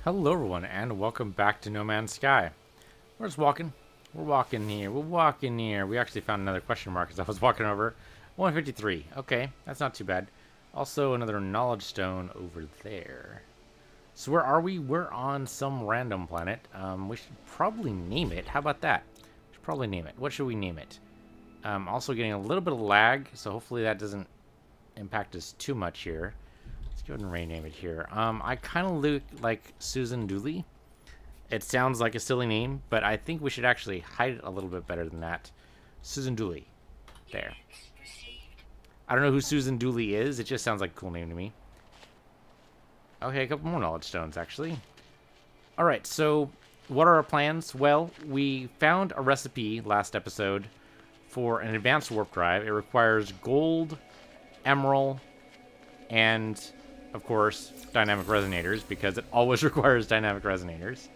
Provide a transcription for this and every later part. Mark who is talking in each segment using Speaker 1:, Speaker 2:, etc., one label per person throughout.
Speaker 1: Hello everyone and welcome back to No Man's Sky. We're just walking. We're walking here. We're walking here. We actually found another question mark as I was walking over. 153. Okay, that's not too bad. Also another knowledge stone over there. So where are we? We're on some random planet. We should probably name it. How about that? We should probably name it. What should we name it? Also getting a little bit of lag, so hopefully that doesn't impact us too much here. Let's go ahead and rename it here. I kind of look like Susan Dooley. It sounds like a silly name, but I think we should actually hide it a little bit better than that. Susan Dooley. There. I don't know who Susan Dooley is. It just sounds like a cool name to me. Okay, a couple more knowledge stones, actually. Alright, so what are our plans? Well, we found a recipe last episode for an advanced warp drive. It requires gold, emerald, and of course, dynamic resonators, because it always requires dynamic resonators.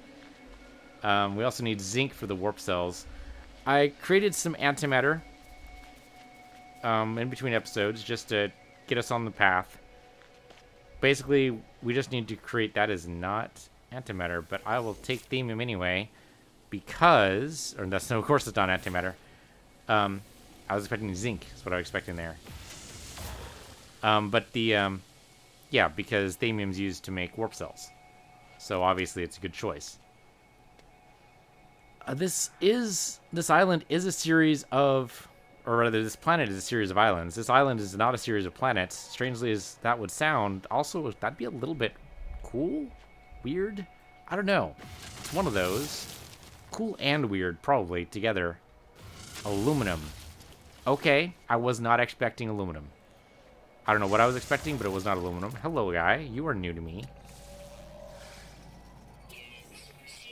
Speaker 1: We also need zinc for the warp cells. I created some antimatter in between episodes just to get us on the path. Basically, we just need to create that as not antimatter, but I will take themium anyway because, or that's no, of course it's not antimatter. I was expecting zinc, is what I was expecting there. Yeah, because themium's used to make warp cells. So obviously it's a good choice. This island is a series of, or rather this planet is a series of islands. This island is not a series of planets. Strangely as that would sound, also that'd be a little bit cool? Weird? I don't know. It's one of those. Cool and weird, probably, together. Aluminum. Okay, I was not expecting aluminum. I don't know what I was expecting, but it was not aluminum. Hello, guy. You are new to me.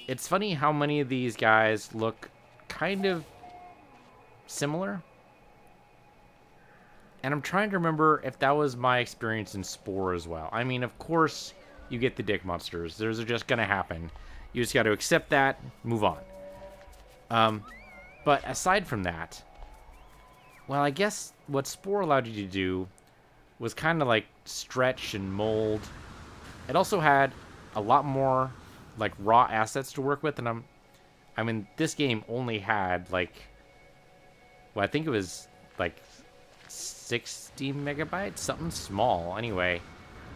Speaker 1: It's funny how many of these guys look kind of similar. And I'm trying to remember if that was my experience in Spore as well. I mean, of course, you get the dick monsters. Those are just going to happen. You just got to accept that, move on. But aside from that, well, I guess what Spore allowed you to do was kind of like stretch and mold. It also had a lot more like raw assets to work with, and I mean, this game only had like, well, I think it was like 60 megabytes, something small. Anyway,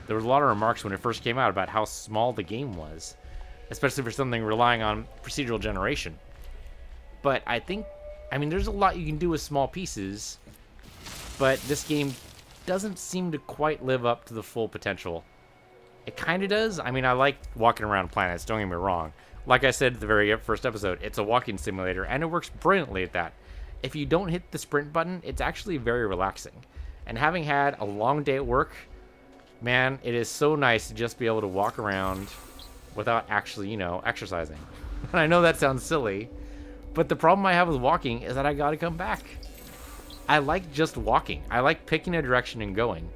Speaker 1: there was a lot of remarks when it first came out about how small the game was, especially for something relying on procedural generation. But I mean, there's a lot you can do with small pieces, but this game doesn't seem to quite live up to the full potential. It kind of does. I mean, I like walking around planets, don't get me wrong. Like I said at the very first episode, it's a walking simulator, and it works brilliantly at that. If you don't hit the sprint button, it's actually very relaxing. And having had a long day at work, man, it is so nice to just be able to walk around without actually, you know, exercising. And I know that sounds silly, but the problem I have with walking is that I gotta come back. I like just walking. I like picking a direction and going.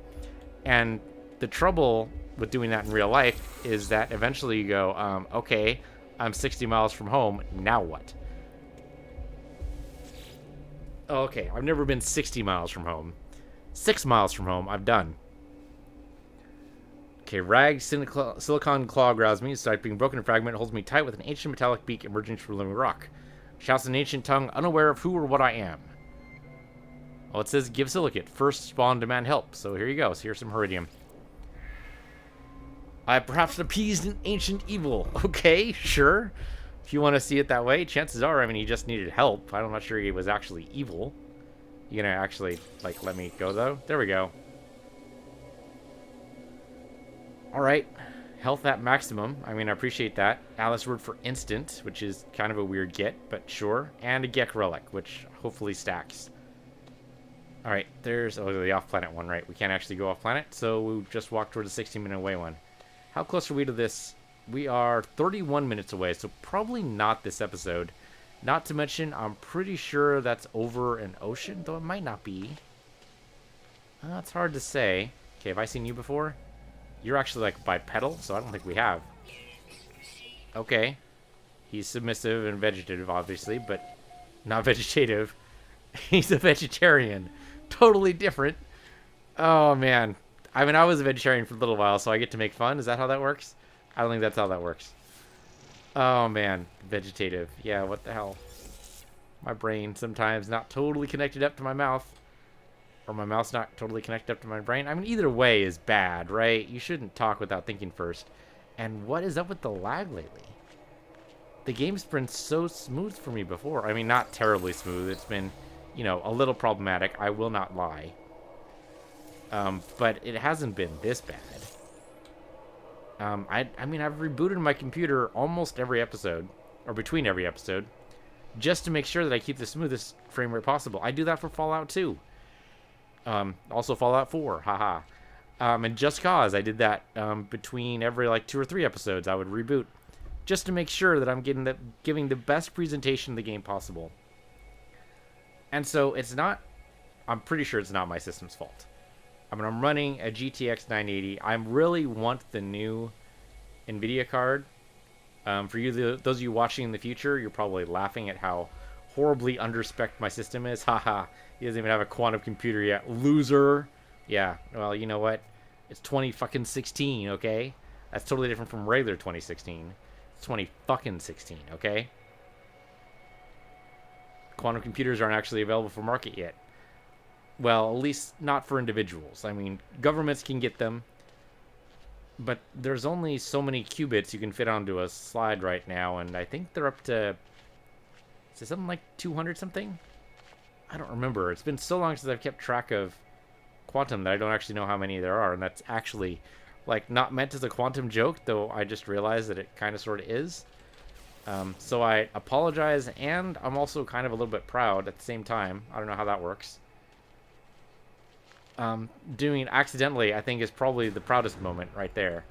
Speaker 1: And the trouble with doing that in real life is that eventually you go, okay, I'm 60 miles from home, now what? Okay, I've never been 60 miles from home. 6 miles from home, I'm done. Okay, ragged silicon claw grabs me, despite being broken and fragment, holds me tight with an ancient metallic beak emerging from living rock. Shouts in an ancient tongue, unaware of who or what I am. Well, it says give silicate. First spawn demand help. So here you go. So here's some Heridium. I perhaps appeased an ancient evil. Okay, sure. If you want to see it that way, chances are, I mean, he just needed help. I'm not sure he was actually evil. You gonna actually, like, let me go, though? There we go. Alright. Health at maximum. I mean, I appreciate that. Alice word for instant, which is kind of a weird get, but sure. And a Gek relic, which hopefully stacks. Alright, there's the off-planet one, right? We can't actually go off-planet, so we just walked toward the 16-minute away one. How close are we to this? We are 31 minutes away, so probably not this episode. Not to mention, I'm pretty sure that's over an ocean, though it might not be. It's hard to say. Okay, have I seen you before? You're actually like bipedal, so I don't think we have. Okay. He's submissive and vegetative, obviously, but not vegetative. He's a vegetarian. Totally different. Oh, man. I mean, I was a vegetarian for a little while, so I get to make fun. Is that how that works? I don't think that's how that works. Oh, man. Vegetative. Yeah, what the hell? My brain sometimes not totally connected up to my mouth. Or my mouth's not totally connected up to my brain. I mean, either way is bad, right? You shouldn't talk without thinking first. And what is up with the lag lately? The game's been so smooth for me before. I mean, not terribly smooth. It's been, you know, a little problematic. I will not lie. But it hasn't been this bad. I mean, I've rebooted my computer almost every episode, or between every episode, just to make sure that I keep the smoothest frame rate possible. I do that for Fallout 2. Also Fallout 4, haha. And Just Cause, I did that between every like 2 or 3 episodes. I would reboot just to make sure that I'm giving the best presentation of the game possible. And so it's not, I'm pretty sure it's not my system's fault. I mean, I'm running a GTX 980. I really want the new NVIDIA card. For you, those of you watching in the future, you're probably laughing at how horribly underspec my system is. Haha, he doesn't even have a quantum computer yet. Loser. Yeah, well, you know what? It's 2016, okay? That's totally different from regular 2016. It's 2016, okay? Quantum computers aren't actually available for market yet. Well, at least not for individuals. I mean, governments can get them, but there's only so many qubits you can fit onto a slide right now, and I think they're up to, is it something like 200 something? I don't remember. It's been so long since I've kept track of quantum that I don't actually know how many there are, and that's actually, like, not meant as a quantum joke, though I just realized that it kind of sort of is. So I apologize, and I'm also kind of a little bit proud at the same time. I don't know how that works. Doing it accidentally, I think, is probably the proudest moment right there.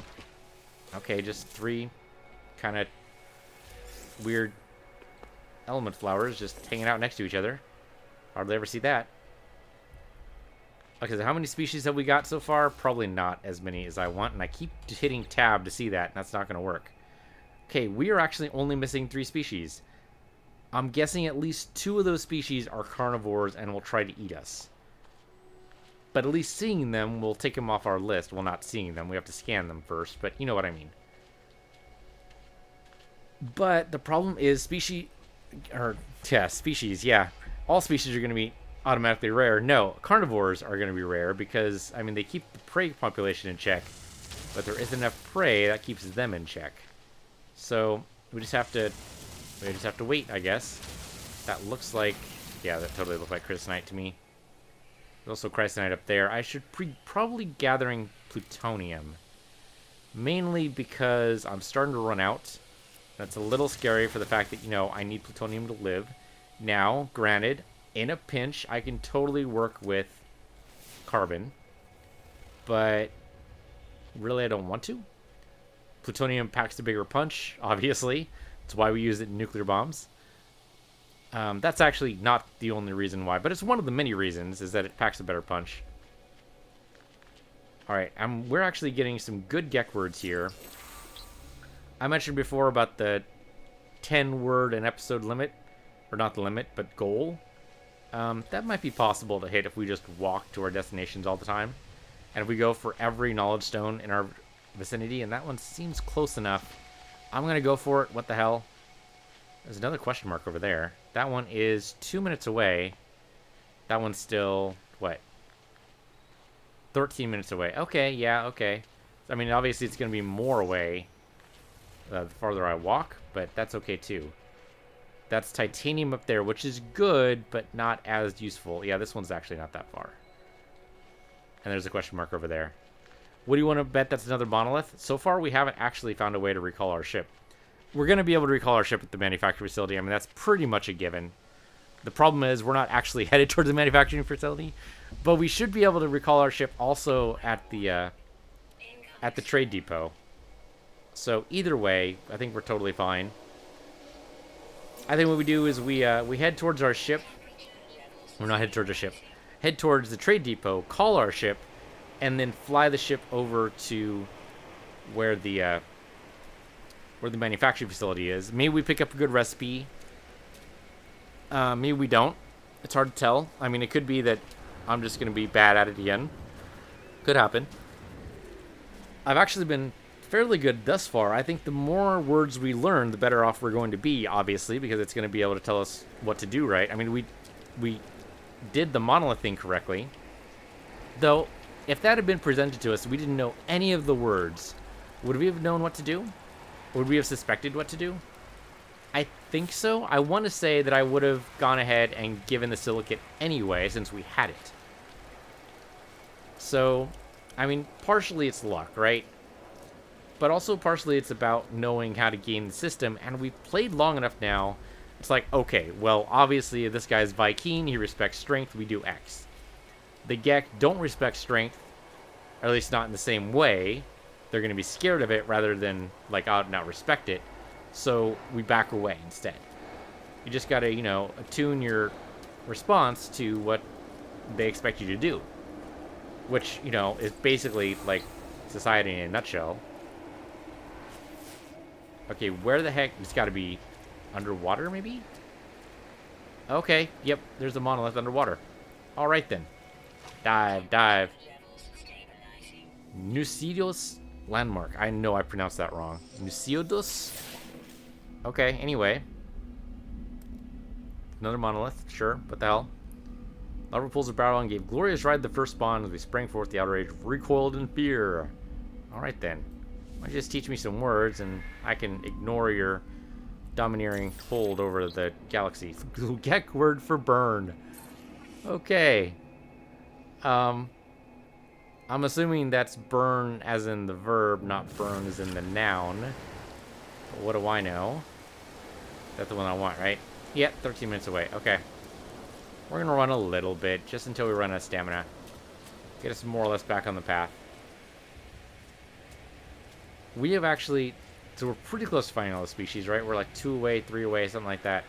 Speaker 1: Okay, just 3 kind of weird element flowers just hanging out next to each other. Hardly ever see that. Okay, so how many species have we got so far? Probably not as many as I want, and I keep hitting tab to see that, and that's not going to work. Okay, we are actually only missing 3 species. I'm guessing at least 2 of those species are carnivores and will try to eat us. But at least seeing them will take them off our list. Well, not seeing them. We have to scan them first, but you know what I mean. But the problem is species, yeah. All species are going to be automatically rare. No, carnivores are going to be rare because, I mean, they keep the prey population in check, but there isn't enough prey that keeps them in check. So we just have to wait, I guess. That looks like, yeah, that totally looks like Chrysonite to me. There's also Chrysonite up there. I should probably gathering plutonium. Mainly because I'm starting to run out. That's a little scary for the fact that, you know, I need plutonium to live. Now, granted, in a pinch, I can totally work with carbon. But really, I don't want to. Plutonium packs a bigger punch, obviously. That's why we use it in nuclear bombs. That's actually not the only reason why, but it's one of the many reasons, is that it packs a better punch. Alright, we're actually getting some good Gek words here. I mentioned before about the 10-word an episode limit. Or not the limit, but goal. That might be possible to hit if we just walk to our destinations all the time. And if we go for every knowledge stone in our vicinity, and that one seems close enough. I'm going to go for it. What the hell? There's another question mark over there. That one is 2 minutes away. That one's still, what? 13 minutes away. Okay, yeah, okay. I mean, obviously it's going to be more away the farther I walk, but that's okay too. That's titanium up there, which is good, but not as useful. Yeah, this one's actually not that far. And there's a question mark over there. What do you want to bet that's another monolith? So far, we haven't actually found a way to recall our ship. We're going to be able to recall our ship at the manufacturing facility. I mean, that's pretty much a given. The problem is we're not actually headed towards the manufacturing facility, but we should be able to recall our ship also at the trade depot. So either way, I think we're totally fine. I think what we do is we head towards our ship. We're not head towards our ship. Head towards the trade depot, call our ship, and then fly the ship over to where the manufacturing facility is. Maybe we pick up a good recipe. Maybe we don't. It's hard to tell. I mean, it could be that I'm just going to be bad at it again. Could happen. I've actually been fairly good thus far. I think the more words we learn, the better off we're going to be, obviously, because it's going to be able to tell us what to do, right? I mean, we did the monolith thing correctly. Though, if that had been presented to us, we didn't know any of the words, would we have known what to do? Would we have suspected what to do? I think so. I want to say that I would have gone ahead and given the silicate anyway, since we had it. So, I mean, partially it's luck, right? But also partially it's about knowing how to game the system, and we've played long enough now. It's like, okay, well, obviously if this guy's Viking, he respects strength, we do X. The Gek don't respect strength, or at least not in the same way. They're going to be scared of it rather than, like, out and out respect it. So we back away instead. You just got to, you know, attune your response to what they expect you to do. Which, you know, is basically, like, society in a nutshell. Okay, where the heck? It's got to be underwater, maybe? Okay, yep, there's a monolith underwater. Alright then. Dive, dive. Nusidos landmark. I know I pronounced that wrong. Nusiodos? Okay, anyway. Another monolith, sure, what the hell? Lava pools of battle and gave glorious ride the first spawn as we sprang forth the outer age, recoiled in fear. Alright then. Why don't you just teach me some words and I can ignore your domineering hold over the galaxy. Gek word for burn. Okay. I'm assuming that's burn as in the verb, not burn as in the noun. But what do I know? That's the one I want, right? Yeah, 13 minutes away. Okay. We're going to run a little bit, just until we run out of stamina. Get us more or less back on the path. We have actually... So we're pretty close to finding all the species, right? We're like 2 away, 3 away, something like that.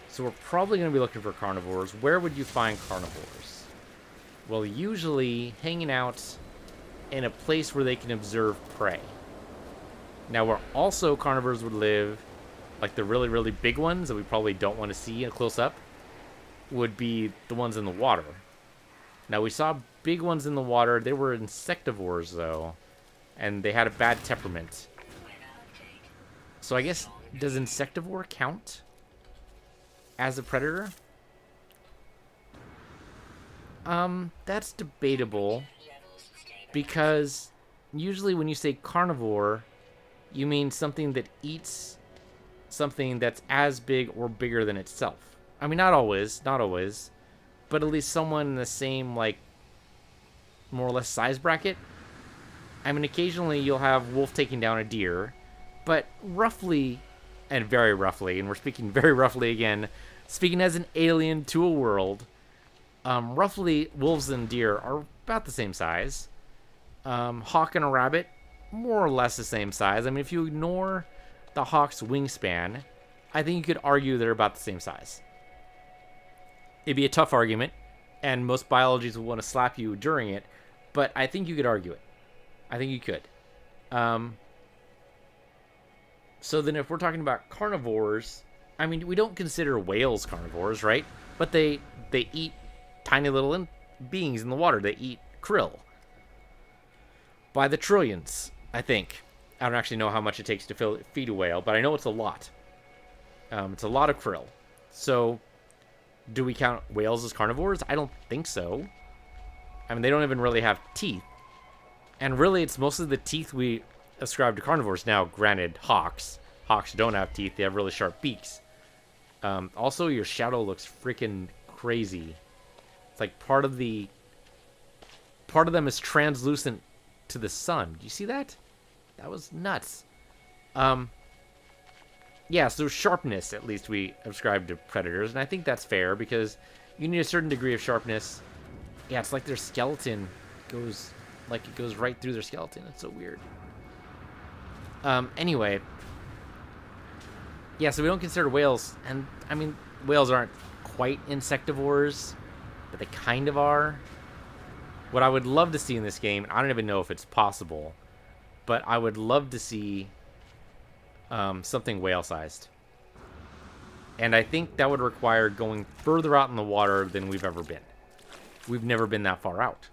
Speaker 1: So we're probably going to be looking for carnivores. Where would you find carnivores? Well, usually hanging out in a place where they can observe prey. Now, where also carnivores would live, like the really, really big ones that we probably don't want to see close up, would be the ones in the water. Now, we saw big ones in the water. They were insectivores, though, and they had a bad temperament. So I guess, does insectivore count as a predator? That's debatable, because usually when you say carnivore, you mean something that eats something that's as big or bigger than itself. I mean, not always, but at least someone in the same, like, more or less size bracket. I mean, occasionally you'll have wolf taking down a deer, but roughly, and very roughly, and we're speaking very roughly again, speaking as an alien to a world, roughly wolves and deer are about the same size. Hawk and a rabbit, more or less the same size. I mean, if you ignore the hawk's wingspan, I think you could argue they're about the same size. It'd be a tough argument, and most biologists would want to slap you during it, but I think you could argue it. I think you could. So then if we're talking about carnivores, I mean, we don't consider whales carnivores, right? But they eat tiny little beings in the water. They eat krill. By the trillions, I think. I don't actually know how much it takes to feed a whale, but I know it's a lot. It's a lot of krill. So, do we count whales as carnivores? I don't think so. I mean, they don't even really have teeth. And really, it's mostly the teeth we ascribe to carnivores. Now, granted, hawks don't have teeth. They have really sharp beaks. Also, your shadow looks freaking crazy. It's like part of them is translucent to the sun. Do you see that? That was nuts. Yeah, so sharpness, at least, we ascribe to predators, and I think that's fair, because you need a certain degree of sharpness. Yeah, it's like their skeleton goes, like it goes right through their skeleton. It's so weird. Anyway. Yeah, so we don't consider whales, and, I mean, whales aren't quite insectivores, but they kind of are. What I would love to see in this game, I don't even know if it's possible, but I would love to see something whale-sized. And I think that would require going further out in the water than we've ever been. We've never been that far out.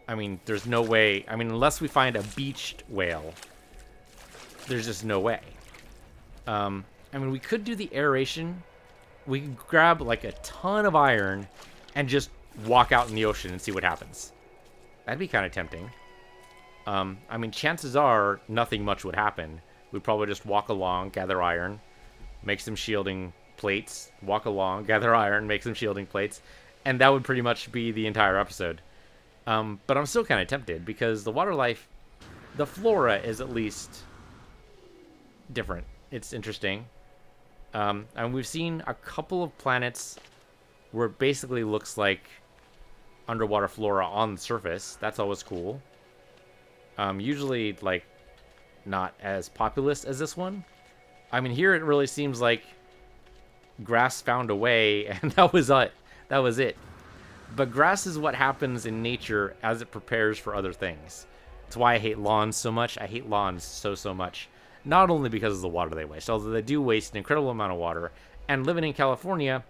Speaker 1: I mean, there's no way. I mean, unless we find a beached whale, there's just no way. I mean, we could do the aeration. We could grab like a ton of iron and just walk out in the ocean and see what happens. That'd be kind of tempting. I mean, chances are nothing much would happen. We'd probably just walk along, gather iron, make some shielding plates, walk along, gather iron, make some shielding plates, and that would pretty much be the entire episode. But I'm still kind of tempted because the water life, the flora is at least different. It's interesting. And we've seen a couple of planets where it basically looks like underwater flora on the surface. That's always cool. Usually, like, not as populous as this one. I mean, here it really seems like grass found a way, and that was it. That was it. But grass is what happens in nature as it prepares for other things. That's why I hate lawns so much. I hate lawns so much. Not only because of the water they waste, although they do waste an incredible amount of water. And living in California,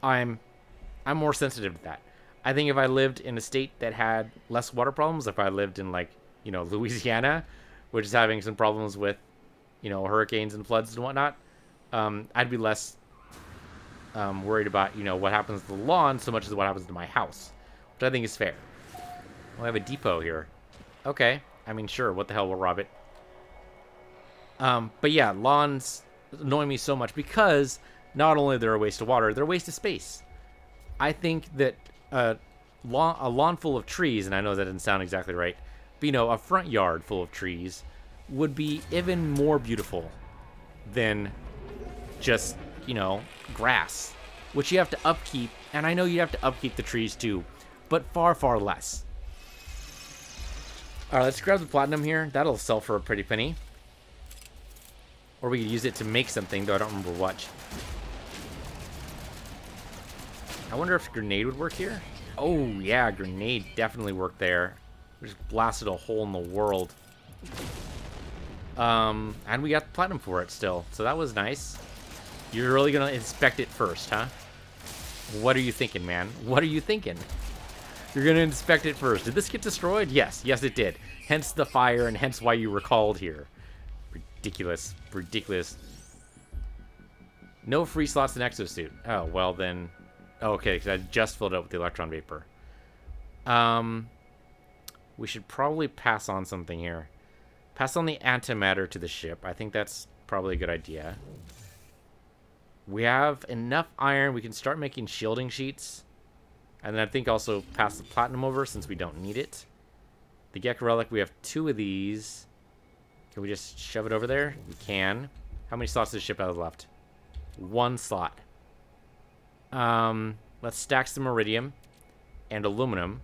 Speaker 1: I'm more sensitive to that. I think if I lived in a state that had less water problems, if I lived in, like, you know, Louisiana, which is having some problems with, you know, hurricanes and floods and whatnot, I'd be less worried about, you know, what happens to the lawn so much as what happens to my house, which I think is fair. Well, I have a depot here. Okay. I mean, sure. What the hell, we'll rob it. But yeah, lawns annoy me so much because not only they're a waste of water, they're a waste of space. I think that a lawn full of trees, and I know that doesn't sound exactly right, but, you know, a front yard full of trees would be even more beautiful than just, you know, grass, which you have to upkeep. And I know you have to upkeep the trees too, but far less. All right, let's grab the platinum here. That'll sell for a pretty penny. Or we could use it to make something, though I don't remember what. I wonder if a grenade would work here. Oh, yeah, grenade definitely worked there. We just blasted a hole in the world. And we got the platinum for it still, so that was nice. You're really gonna inspect it first, huh? What are you thinking, man? What are you thinking? You're gonna inspect it first. Did this get destroyed? Yes, it did. Hence the fire, and hence why you were called here. Ridiculous. No free slots in exosuit. Oh, well then. Oh, okay, because I just filled it up with the electron vapor. We should probably pass on something here. Pass on the antimatter to the ship. I think that's probably a good idea. We have enough iron. We can start making shielding sheets. And then I think also pass the platinum over since we don't need it. The Gek Relic, we have 2 of these. Can we just shove it over there? We can. How many slots does the ship have left? 1 slot. Let's stack some iridium and aluminum.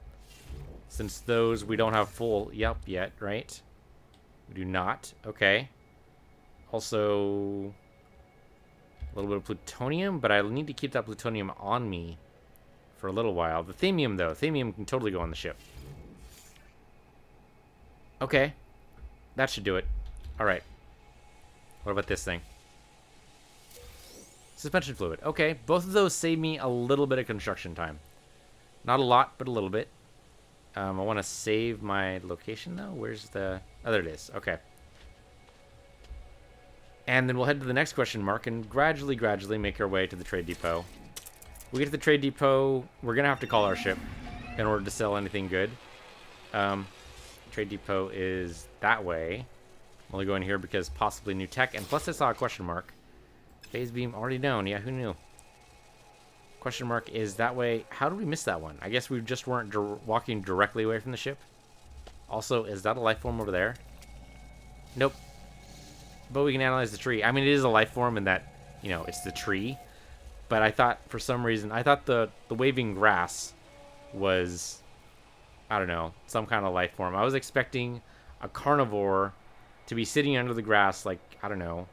Speaker 1: Since those we don't have full yet, right? We do not. Okay. Also, a little bit of plutonium, but I need to keep that plutonium on me for a little while. The themium, though. Themium can totally go on the ship. Okay. That should do it. Alright. What about this thing? Suspension fluid. Okay, both of those save me a little bit of construction time. Not a lot, but a little bit. I want to save my location, though. Where's the... Oh, there it is. Okay. And then we'll head to the next question mark and gradually make our way to the trade depot. We get to the trade depot, we're going to have to call our ship in order to sell anything good. Trade depot is that way. I'm only going here because possibly new tech. And plus I saw a question mark. Phase beam already known. Yeah, who knew? Question mark is that way. How did we miss that one? I guess we just weren't walking directly away from the ship. Also, is that a life form over there? Nope. But we can analyze the tree. I mean, it is a life form in that, you know, it's the tree. But I thought, for some reason, I thought the waving grass was, I don't know, some kind of life form. I was expecting a carnivore to be sitting under the grass, like, I don't know.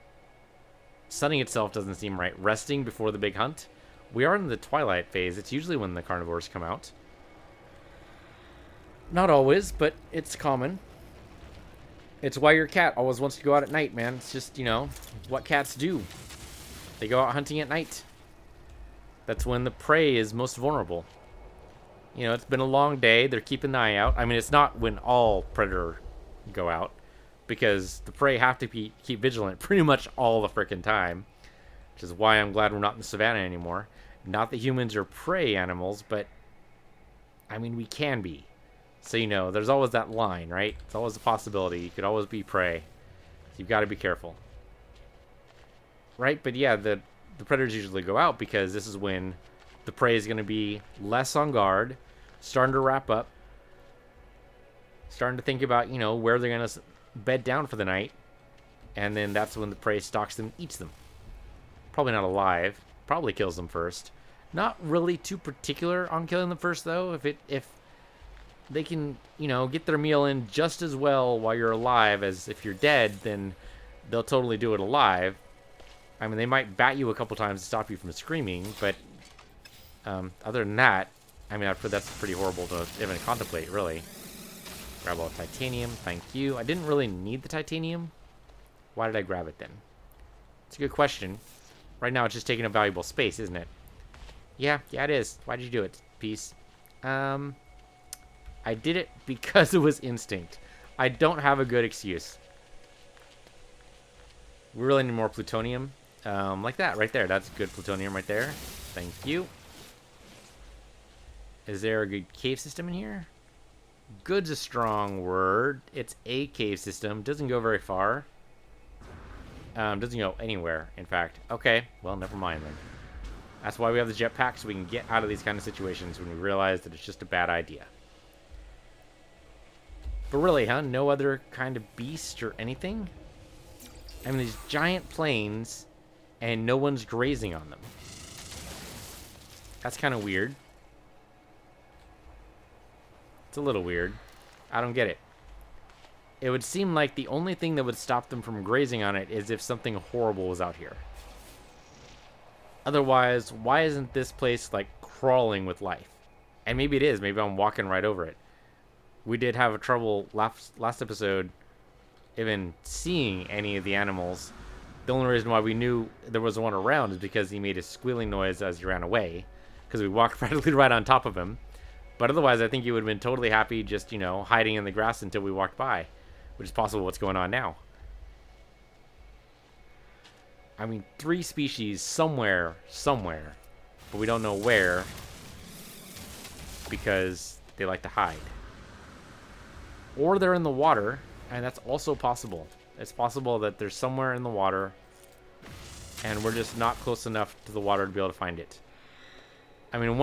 Speaker 1: Sunning itself doesn't seem right. Resting before the big hunt. We are in the twilight phase. It's usually when the carnivores come out. Not always, but it's common. It's why your cat always wants to go out at night, man. It's just, you know, what cats do. They go out hunting at night. That's when the prey is most vulnerable. You know, it's been a long day. They're keeping an eye out. I mean, it's not when all predator go out, because the prey have to keep vigilant pretty much all the freaking time, which is why I'm glad we're not in the savannah anymore. Not that humans are prey animals, but I mean, we can be. So, you know, there's always that line, right? It's always a possibility. You could always be prey. So you've got to be careful. Right? But yeah, the predators usually go out because this is when the prey is going to be less on guard, starting to wrap up, starting to think about, you know, where they're going to bed down for the night. And then that's when the prey stalks them, eats them. Probably not alive. Probably kills them first. Not really too particular on killing them first, though. If they can, you know, get their meal in just as well while you're alive as if you're dead, then they'll totally do it alive. I mean, they might bat you a couple times to stop you from screaming, but other than that, I mean, that's pretty horrible to even contemplate, really. Grab all the titanium, thank you. I didn't really need the titanium. Why did I grab it then? It's a good question. Right now, it's just taking up valuable space, isn't it? Yeah, it is. Why did you do it, Peace? I did it because it was instinct. I don't have a good excuse. We really need more plutonium. Like that, right there. That's good plutonium right there. Thank you. Is there a good cave system in here? Good's a strong word. It's a cave system. Doesn't go very far. Doesn't go anywhere, in fact. Okay, well, never mind then. That's why we have the jetpack, so we can get out of these kind of situations when we realize that it's just a bad idea. But really, huh? No other kind of beast or anything? I mean, these giant plains, and no one's grazing on them. That's kind of weird. It's a little weird. I don't get it. It would seem like the only thing that would stop them from grazing on it is if something horrible was out here. Otherwise, why isn't this place, like, crawling with life? And maybe it is. Maybe I'm walking right over it. We did have a trouble last episode even seeing any of the animals. The only reason why we knew there was one around is because he made a squealing noise as he ran away, because we walked practically right on top of him. But otherwise, I think he would have been totally happy just, you know, hiding in the grass until we walked by, which is possible what's going on now. I mean, 3 species somewhere, but we don't know where, because they like to hide. Or they're in the water, and that's also possible. It's possible that they're somewhere in the water, and we're just not close enough to the water to be able to find it. I mean,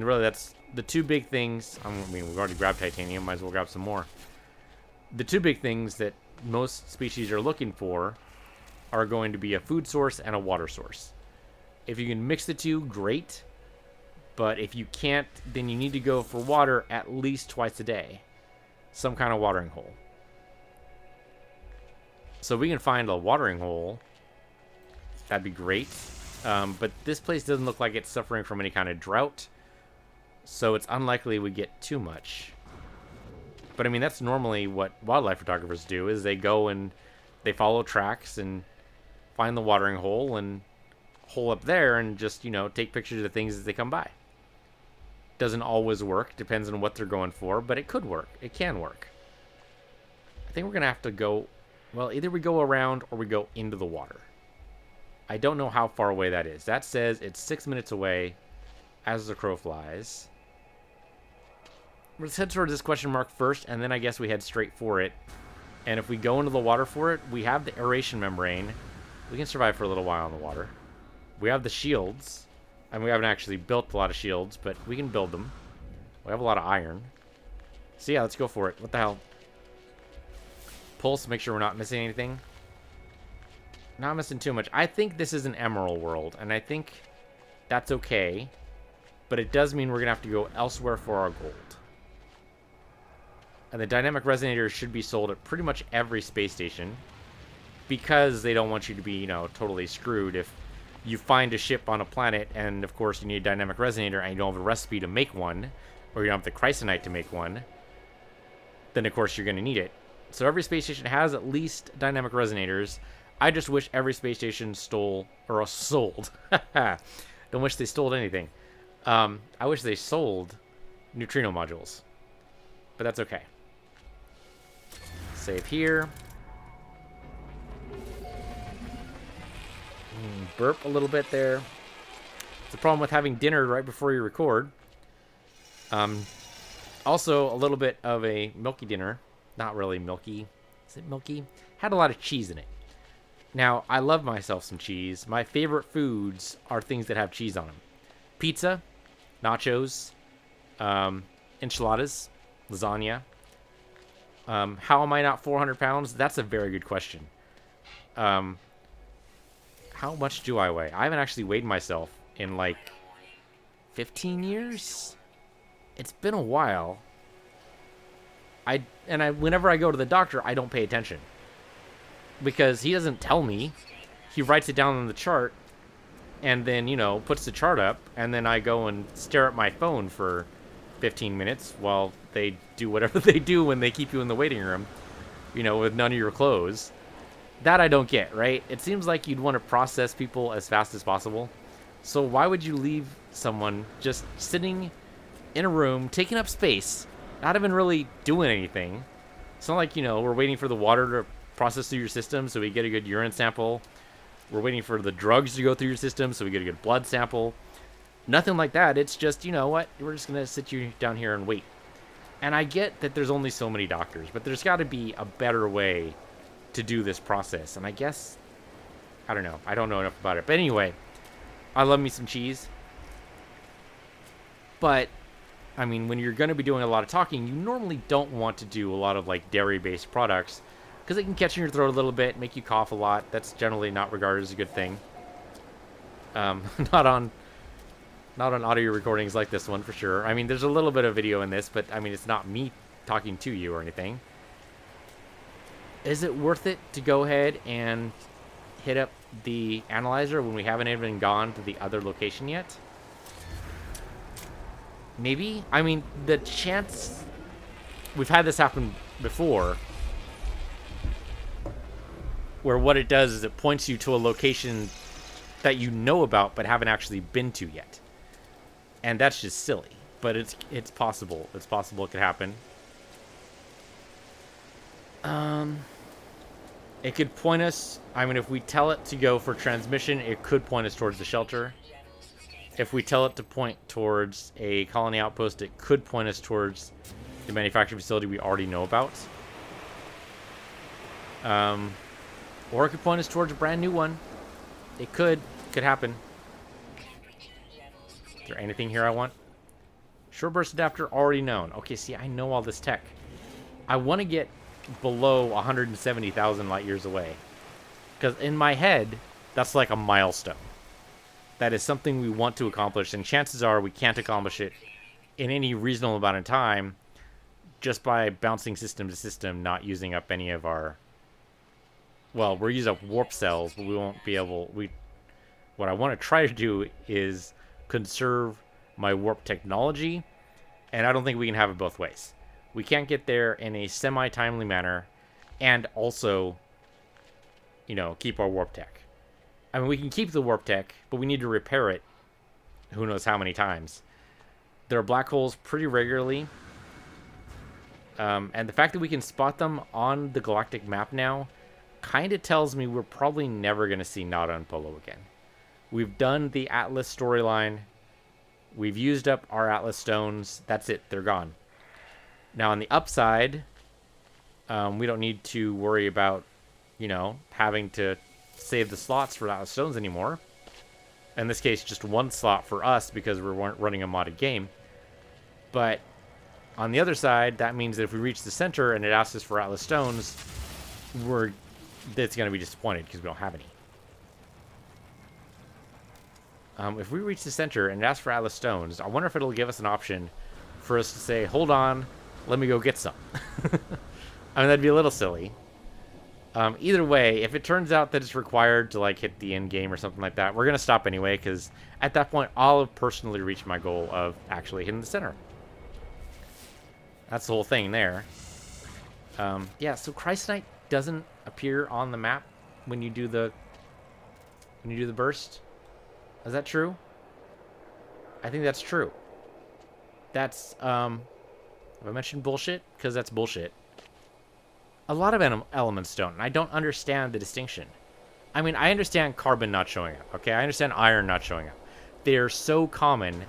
Speaker 1: really, that's the 2 big things. I mean, we've already grabbed titanium, might as well grab some more. The 2 big things that most species are looking for are going to be a food source and a water source. If you can mix the 2, great. But if you can't, then you need to go for water at least twice a day. Some kind of watering hole. So we can find a watering hole. That'd be great. But this place doesn't look like it's suffering from any kind of drought. So it's unlikely we get too much. But I mean, that's normally what wildlife photographers do, is they go and they follow tracks and find the watering hole and hole up there and just, you know, take pictures of things as they come by. Doesn't always work, depends on what they're going for, but it could work. It can work. I think we're going to have to go, well, either we go around or we go into the water. I don't know how far away that is. That says it's 6 minutes away as the crow flies. Let's head towards this question mark first, and then I guess we head straight for it. And if we go into the water for it, we have the aeration membrane. We can survive for a little while in the water. We have the shields. And we haven't actually built a lot of shields, but we can build them. We have a lot of iron. So yeah, let's go for it. What the hell? Pulse, make sure we're not missing anything. Not missing too much. I think this is an emerald world, and I think that's okay. But it does mean we're going to have to go elsewhere for our gold. And the dynamic resonators should be sold at pretty much every space station, because they don't want you to be, you know, totally screwed if you find a ship on a planet and, of course, you need a dynamic resonator and you don't have a recipe to make one, or you don't have the chrysonite to make one, then, of course, you're going to need it. So every space station has at least dynamic resonators. I just wish every space station sold. Don't wish they stole anything. I wish they sold neutrino modules. But that's okay. Save here. Burp a little bit there. It's a problem with having dinner right before you record. Also, a little bit of a milky dinner. Not really milky. Is it milky? Had a lot of cheese in it. Now, I love myself some cheese. My favorite foods are things that have cheese on them. Pizza, nachos, enchiladas, lasagna. How am I not 400 pounds? That's a very good question. How much do I weigh? I haven't actually weighed myself in like 15 years. It's been a while. Whenever I go to the doctor, I don't pay attention because he doesn't tell me. He writes it down on the chart and then, puts the chart up, and then I go and stare at my phone for 15 minutes while they do whatever they do when they keep you in the waiting room, with none of your clothes. That I don't get, right? It seems like you'd want to process people as fast as possible. So why would you leave someone just sitting in a room, taking up space, not even really doing anything? It's not like, we're waiting for the water to process through your system so we get a good urine sample. We're waiting for the drugs to go through your system so we get a good blood sample. Nothing like that. It's just, what? We're just going to sit you down here and wait. And I get that there's only so many doctors, but there's got to be a better way to do this process. And I guess, I don't know. I don't know enough about it. But anyway, I love me some cheese. But, when you're going to be doing a lot of talking, you normally don't want to do a lot of, dairy-based products because it can catch in your throat a little bit, make you cough a lot. That's generally not regarded as a good thing. Not on audio recordings like this one, for sure. There's a little bit of video in this, but, it's not me talking to you or anything. Is it worth it to go ahead and hit up the analyzer when we haven't even gone to the other location yet? Maybe. The chance... We've had this happen before, where what it does is it points you to a location that you know about but haven't actually been to yet. And that's just silly. But it's possible. It's possible it could happen. It could point us... if we tell it to go for transmission, it could point us towards the shelter. If we tell it to point towards a colony outpost, it could point us towards the manufacturing facility we already know about. Or it could point us towards a brand new one. It could happen. Is there anything here I want? Short burst adapter already known. Okay, see, I know all this tech. I want to get below 170,000 light years away. Because in my head, that's like a milestone. That is something we want to accomplish, and chances are we can't accomplish it in any reasonable amount of time just by bouncing system to system, not using up any of our... Well, we'll use up warp cells, but we won't be able... What I want to try to do is conserve my warp technology, and I don't think we can have it both ways. We can't get there in a semi-timely manner and also, keep our warp tech. We can keep the warp tech, but we need to repair it who knows how many times. There are black holes pretty regularly. And the fact that we can spot them on the galactic map now kind of tells me we're probably never going to see Nada and Polo again. We've done the Atlas storyline. We've used up our Atlas stones. That's it. They're gone. Now, on the upside, we don't need to worry about, having to save the slots for Atlas stones anymore. In this case, just one slot for us because we're running a modded game. But on the other side, that means that if we reach the center and it asks us for Atlas stones, it's going to be disappointed because we don't have any. If we reach the center and it asks for Atlas stones, I wonder if it'll give us an option for us to say, hold on, let me go get some. That'd be a little silly. Either way, if it turns out that it's required to hit the end game or something like that, we're going to stop anyway, because at that point, I'll have personally reached my goal of actually hitting the center. That's the whole thing there. Yeah, so Christonite doesn't appear on the map when you do the burst. Is that true? I think that's true. That's, have I mentioned bullshit? Because that's bullshit. A lot of elements don't, and I don't understand the distinction. I mean, I understand carbon not showing up, okay? I understand iron not showing up. They're so common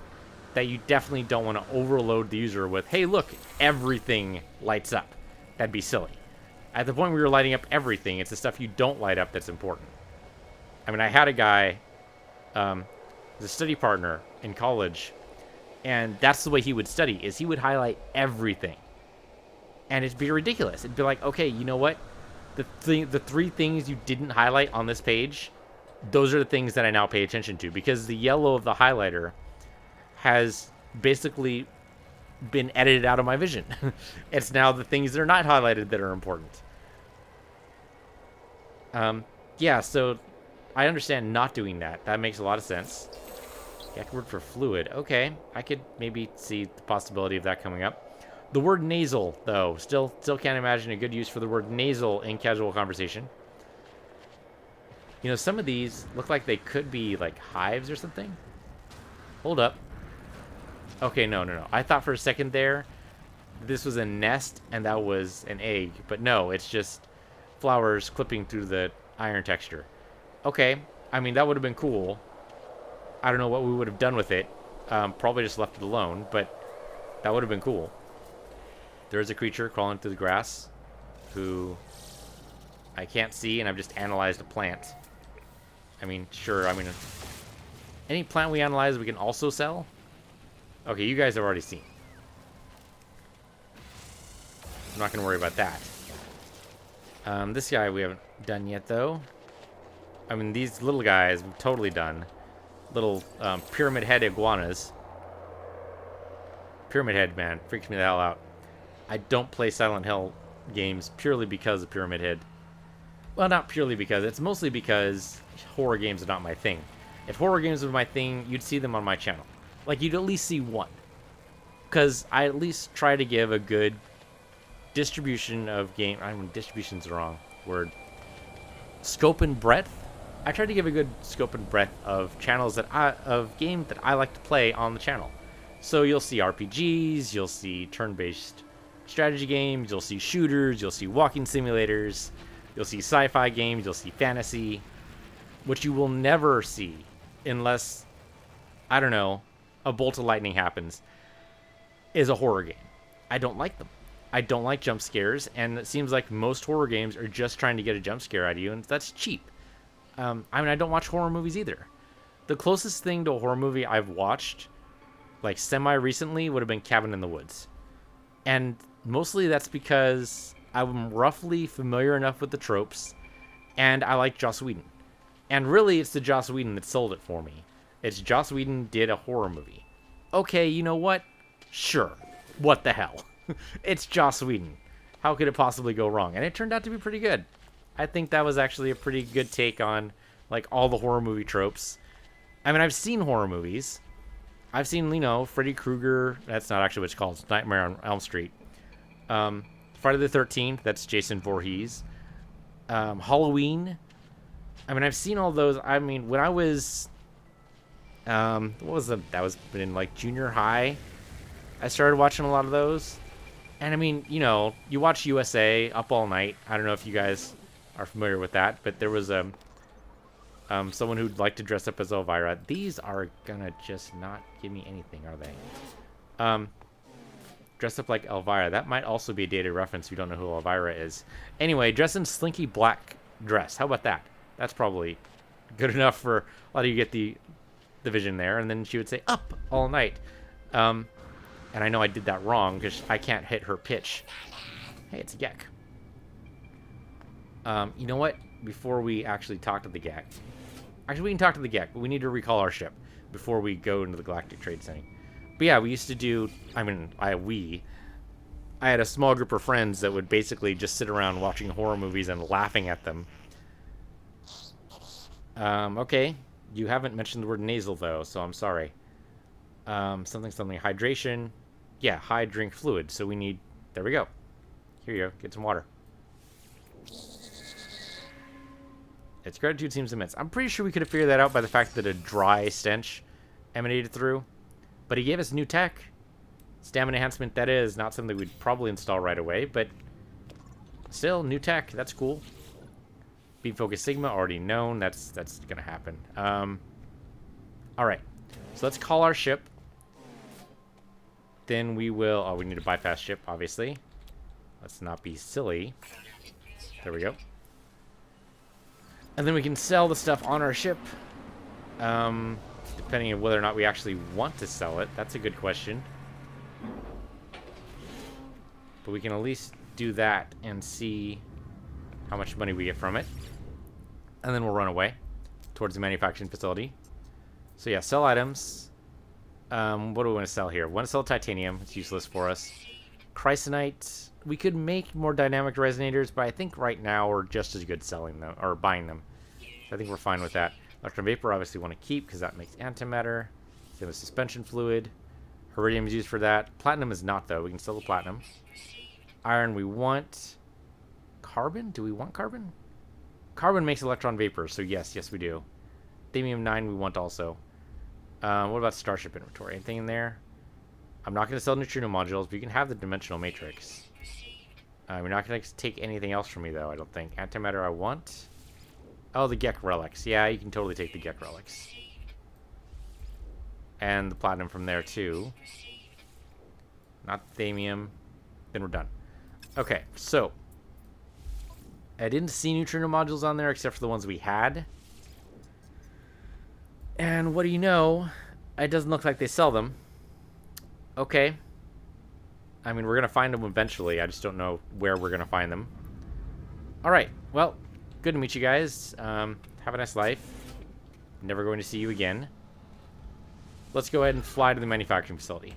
Speaker 1: that you definitely don't want to overload the user with, hey, look, everything lights up. That'd be silly. At the point where you're lighting up everything, it's the stuff you don't light up that's important. I mean, I had a guy, the study partner in college, and that's the way he would study, is he would highlight everything. And it'd be ridiculous. It'd be like, okay, you know what? The three things you didn't highlight on this page, those are the things that I now pay attention to, because the yellow of the highlighter has basically been edited out of my vision. It's now the things that are not highlighted that are important. Yeah, so I understand not doing that. That makes a lot of sense. Gag word for fluid. Okay, I could maybe see the possibility of that coming up. The word nasal, though, still can't imagine a good use for the word nasal in casual conversation. You know, some of these look like they could be like hives or something. Hold up. Okay, no. I thought for a second there this was a nest and that was an egg, but no, it's just flowers clipping through the iron texture. Okay, I mean, that would have been cool. I don't know what we would have done with it. Probably just left it alone, but that would have been cool. There's a creature crawling through the grass who I can't see, and I've just analyzed a plant. I mean, sure, I mean, any plant we analyze we can also sell? Okay, you guys have already seen. I'm not going to worry about that. This guy we haven't done yet, though. I mean, these little guys we've totally done. Little pyramid head iguanas. Pyramid head, man, freaks me the hell out. I don't play Silent Hill games purely because of Pyramid Head. Well, not purely because. It's mostly because horror games are not my thing. If horror games were my thing, you'd see them on my channel. Like, you'd at least see one. Because I at least try to give a good distribution of game... I mean, distribution's the wrong word. Scope and breadth? I try to give a good scope and breadth of channels that of games that I like to play on the channel. So you'll see RPGs, you'll see turn-based strategy games, you'll see shooters, you'll see walking simulators, you'll see sci-fi games, you'll see fantasy. What you will never see, unless, I don't know, a bolt of lightning happens, is a horror game. I don't like them. I don't like jump scares, and it seems like most horror games are just trying to get a jump scare out of you, and that's cheap. I mean, I don't watch horror movies either. The closest thing to a horror movie I've watched, like semi-recently, would have been Cabin in the Woods. And mostly that's because I'm roughly familiar enough with the tropes, and I like Joss Whedon. And really, it's the Joss Whedon that sold it for me. It's Joss Whedon did a horror movie. Okay, you know what? Sure. What the hell? It's Joss Whedon. How could it possibly go wrong? And it turned out to be pretty good. I think that was actually a pretty good take on, like, all the horror movie tropes. I mean, I've seen horror movies. I've seen, you know, Freddy Krueger. That's not actually what it's called. It's Nightmare on Elm Street. Friday the 13th. That's Jason Voorhees. Halloween. I mean, I've seen all those. I mean, when I was... what was the... That was in, like, junior high. I started watching a lot of those. And, I mean, you know, you watch USA Up All Night. I don't know if you guys are familiar with that. But there was someone who'd like to dress up as Elvira. These are gonna just not give me anything, are they? Dress up like Elvira. That might also be a dated reference if you don't know who Elvira is. Anyway, dress in slinky black dress. How about that? That's probably good enough for a lot of you get the vision there. And then she would say, up all night. And I know I did that wrong because I can't hit her pitch. Hey, it's a Gek. You know what? Before we actually talk to the Gek. Actually, we can talk to the Gek, but we need to recall our ship before we go into the Galactic Trade Center. But yeah, we used to do... I mean, I had a small group of friends that would basically just sit around watching horror movies and laughing at them. Okay. You haven't mentioned the word nasal, though, so I'm sorry. Something, hydration. Yeah, high drink fluid. So we need... There we go. Here you go. Get some water. Its gratitude seems immense. I'm pretty sure we could have figured that out by the fact that a dry stench emanated through. But he gave us new tech. Stamina enhancement, that is not something we'd probably install right away, but still, new tech. That's cool. Beam Focus Sigma, already known. That's going to happen. All right. So let's call our ship. Then we will... Oh, we need to bypass ship, obviously. Let's not be silly. There we go. And then we can sell the stuff on our ship. Depending on whether or not we actually want to sell it. That's a good question. But we can at least do that and see how much money we get from it. And then we'll run away towards the manufacturing facility. So yeah, sell items. What do we want to sell here? We want to sell titanium. It's useless for us. Chrysonite. We could make more dynamic resonators, but I think right now we're just as good selling them or buying them. So I think we're fine with that. Electron vapor, obviously, want to keep because that makes antimatter. Same with suspension fluid. Iridium is used for that. Platinum is not, though. We can sell the platinum. Iron, we want. Carbon? Do we want carbon? Carbon makes electron vapor, so yes, we do. Themium 9 we want also. What about Starship inventory? Anything in there? I'm not going to sell neutrino modules, but you can have the dimensional matrix. We're not going to take anything else from me, though, I don't think. Antimatter I want. Oh, the Gek relics. Yeah, you can totally take the Gek relics. And the platinum from there, too. Not themium. Then we're done. Okay, so. I didn't see neutrino modules on there except for the ones we had. And what do you know? It doesn't look like they sell them. Okay. I mean, we're going to find them eventually. I just don't know where we're going to find them. Alright, well, good to meet you guys. Have a nice life. Never going to see you again. Let's go ahead and fly to the manufacturing facility.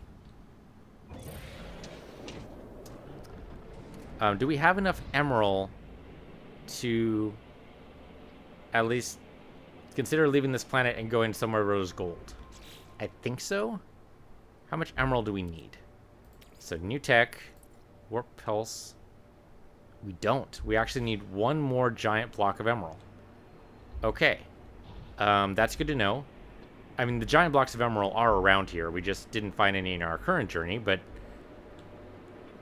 Speaker 1: Do we have enough emerald to at least consider leaving this planet and going somewhere where there's gold? I think so. How much emerald do we need? So new tech, warp pulse. We don't. We actually need one more giant block of emerald. Okay. That's good to know. I mean, the giant blocks of emerald are around here. We just didn't find any in our current journey, but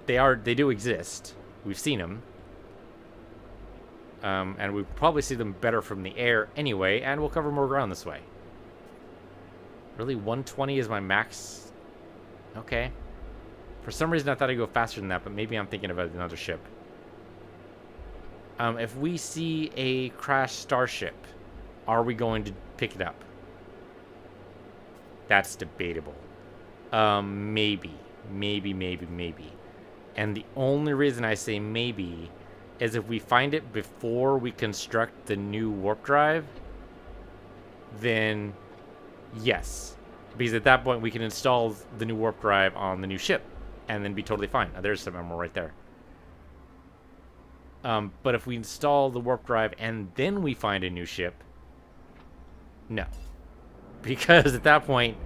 Speaker 1: they do exist. We've seen them. And we probably see them better from the air anyway, and we'll cover more ground this way. Really, 120 is my max? Okay. For some reason, I thought I'd go faster than that, but maybe I'm thinking about another ship. If we see a crashed starship, are we going to pick it up? That's debatable. Maybe. Maybe. And the only reason I say maybe is if we find it before we construct the new warp drive, then yes. Because at that point, we can install the new warp drive on the new ship and then be totally fine. Oh, there's some emerald right there. But if we install the warp drive and then we find a new ship, no. Because at that point,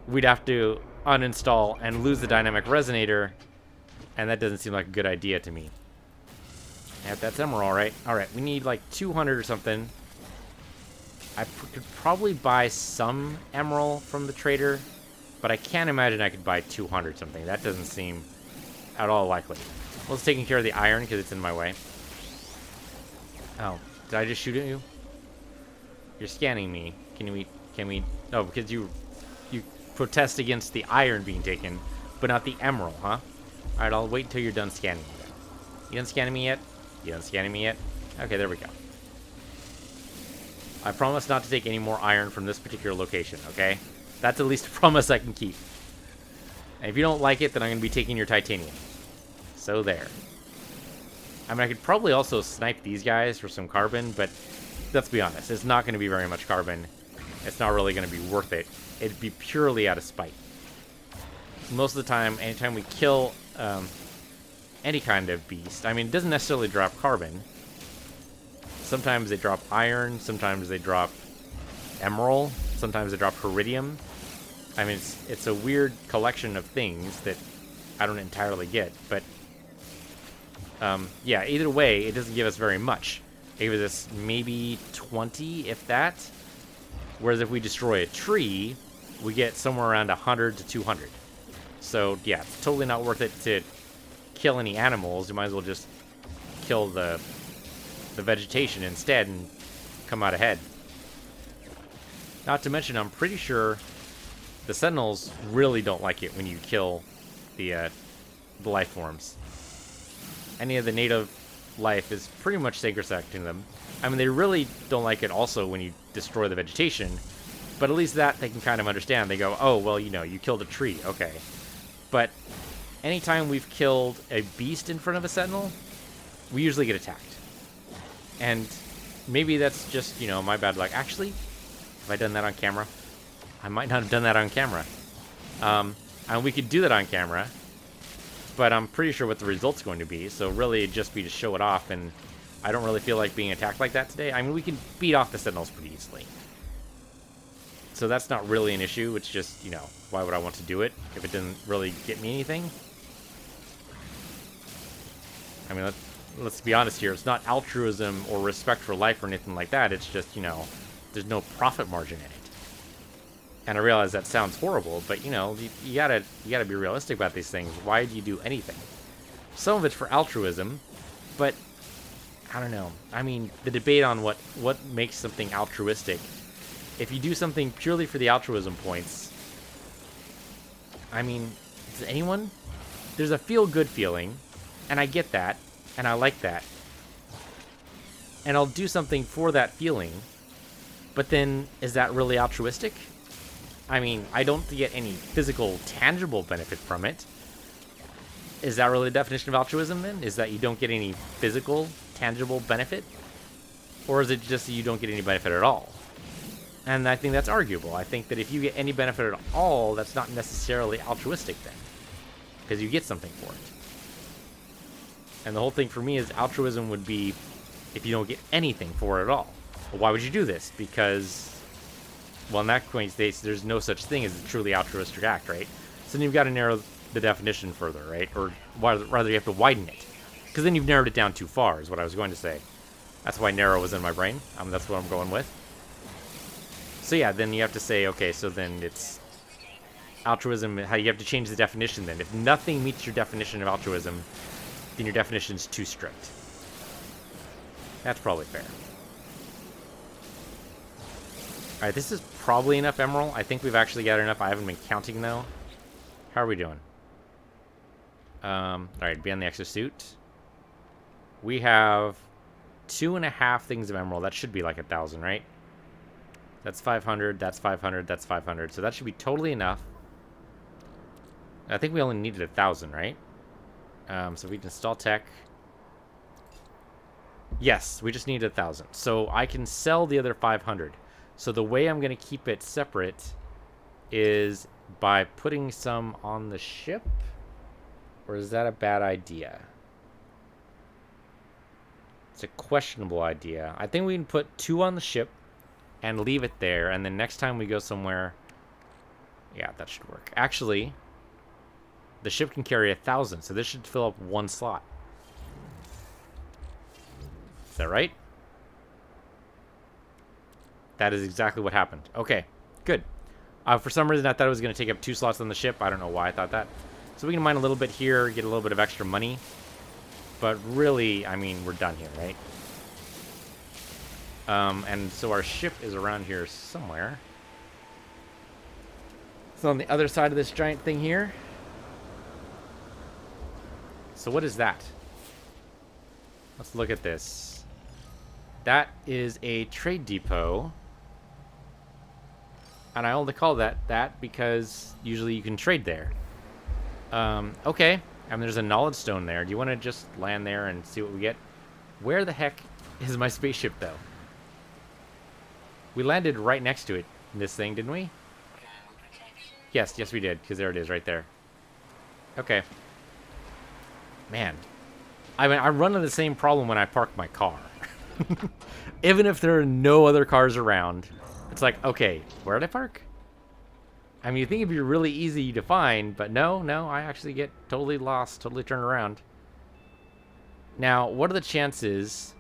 Speaker 1: we'd have to uninstall and lose the dynamic resonator, and that doesn't seem like a good idea to me. Yeah, that's emerald, all right. All right, we need like 200 or something. I could probably buy some emerald from the trader, but I can't imagine I could buy 200 something. That doesn't seem at all likely. Well, it's taking care of the iron because it's in my way. Oh, did I just shoot at you? You're scanning me. Can we? No, because you protest against the iron being taken, but not the emerald, huh? All right, I'll wait until you're done scanning me. You done scanning me yet? You done scanning me yet? Okay, there we go. I promise not to take any more iron from this particular location, okay? That's at least a promise I can keep. And if you don't like it, then I'm going to be taking your titanium. So there. I mean, I could probably also snipe these guys for some carbon, but let's be honest, it's not going to be very much carbon. It's not really going to be worth it. It'd be purely out of spite. Most of the time, anytime we kill any kind of beast, I mean, it doesn't necessarily drop carbon. Sometimes they drop iron, sometimes they drop emerald, sometimes they drop iridium. I mean, it's a weird collection of things that I don't entirely get, but yeah, either way, it doesn't give us very much. It gives us maybe 20, if that. Whereas if we destroy a tree, we get somewhere around 100 to 200. So, yeah, it's totally not worth it to kill any animals. You might as well just kill the vegetation instead and come out ahead. Not to mention, I'm pretty sure the Sentinels really don't like it when you kill the life forms. Any of the native life is pretty much sacrosanct to them. I mean, they really don't like it also when you destroy the vegetation, but at least that they can kind of understand. They go, oh, well, you know, you killed a tree, okay. But anytime we've killed a beast in front of a Sentinel, we usually get attacked. And maybe that's just, you know, my bad luck. Actually, have I done that on camera? I might not have done that on camera. And we could do that on camera, but I'm pretty sure what the result's going to be. So really, it'd just be to show it off, and I don't really feel like being attacked like that today. I mean, we can beat off the Sentinels pretty easily. So that's not really an issue. It's just, you know, why would I want to do it if it didn't really get me anything? I mean, let's be honest here. It's not altruism or respect for life or anything like that. It's just, you know, there's no profit margin in it. And I realize that sounds horrible, but, you know, you gotta be realistic about these things. Why do you do anything? Some of it's for altruism, but I don't know. I mean, the debate on what makes something altruistic. If you do something purely for the altruism points, I mean, does anyone? There's a feel-good feeling, and I get that, and I like that. And I'll do something for that feeling, but then, is that really altruistic? I mean, I don't get any physical, tangible benefit from it. Is that really the definition of altruism, then? Is that you don't get any physical, tangible benefit? Or is it just that you don't get any benefit at all? And I think that's arguable. I think that if you get any benefit at all, that's not necessarily altruistic then. Because you get something for it. And the whole thing for me is altruism would be if you don't get anything for it at all. Well, why would you do this? Because, well, in that case, there's no such thing as a truly altruistic act, right? So then you've got to narrow the definition further, right? Or rather, you have to widen it. Because then you've narrowed it down too far, is what I was going to say. That's why narrow was in my brain. That's what I'm going with. So yeah, then you have to say, okay, so then it's altruism. How you have to change the definition then. If nothing meets your definition of altruism, then your definition's too strict. That's probably fair. Alright, this is probably enough emerald. I think we've actually got enough. I haven't been counting, though. How are we doing? Alright, be on the exosuit. We have 2.5 things of emerald. That should be like 1,000, right? That's 500, that's 500, that's 500. So that should be totally enough. I think we only needed 1,000, right? So we can install tech. Yes, we just need 1,000. So I can sell the other 500. So the way I'm going to keep it separate is by putting some on the ship. Or is that a bad idea? It's a questionable idea. I think we can put 2 on the ship and leave it there. And then next time we go somewhere... Yeah, that should work. Actually, the ship can carry 1,000. So this should fill up 1 slot. Is that right? That is exactly what happened. Okay, good. For some reason, I thought it was going to take up 2 slots on the ship. I don't know why I thought that. So we can mine a little bit here, get a little bit of extra money. But really, I mean, we're done here, right? And so our ship is around here somewhere. It's on the other side of this giant thing here. So what is that? Let's look at this. That is a trade depot. And I only call that because usually you can trade there. Okay. And there's a knowledge stone there. Do you want to just land there and see what we get? Where the heck is my spaceship, though? We landed right next to it, this thing, didn't we? Yes, we did, because there it is, right there. Okay. Man. I mean, I run into the same problem when I park my car. Even if there are no other cars around, it's like, okay, where did I park? I mean, you think it'd be really easy to find, but no, I actually get totally lost, totally turned around. Now, what are the chances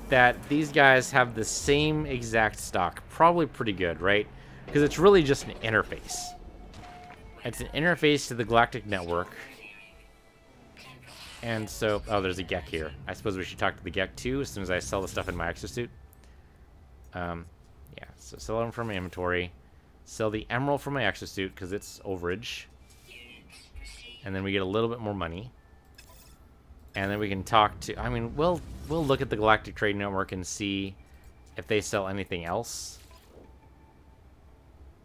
Speaker 1: that these guys have the same exact stock? Probably pretty good, right? Because it's really just an interface. It's an interface to the galactic network. And so... Oh, there's a Gek here. I suppose we should talk to the Gek, too, as soon as I sell the stuff in my exosuit. Yeah, so sell them from my inventory. Sell the emerald from my exosuit, because it's overage. And then we get a little bit more money. And then we can talk to... I mean, we'll look at the Galactic Trade Network and see if they sell anything else.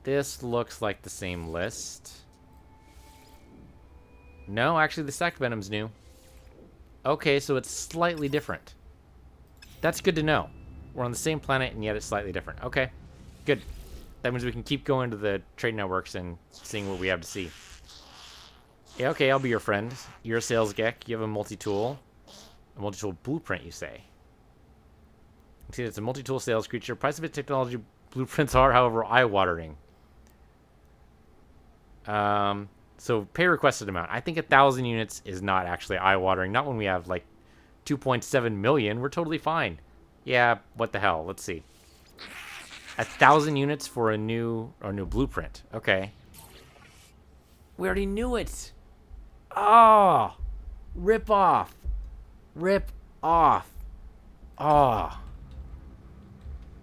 Speaker 1: This looks like the same list. No, actually, the Sac Venom's new. Okay, so it's slightly different. That's good to know. We're on the same planet, and yet it's slightly different. Okay, good. That means we can keep going to the trade networks and seeing what we have to see. Yeah, okay, I'll be your friend. You're a sales Gek. You have a multi-tool. A multi-tool blueprint, you say. See, it's a multi-tool sales creature. Price of its technology blueprints are, however, eye-watering. So pay requested amount. I think 1,000 units is not actually eye-watering. Not when we have, like, 2.7 million. We're totally fine. Yeah, what the hell? Let's see. 1,000 units for a new blueprint. Okay. We already knew it. Oh, rip off. Rip off. Oh.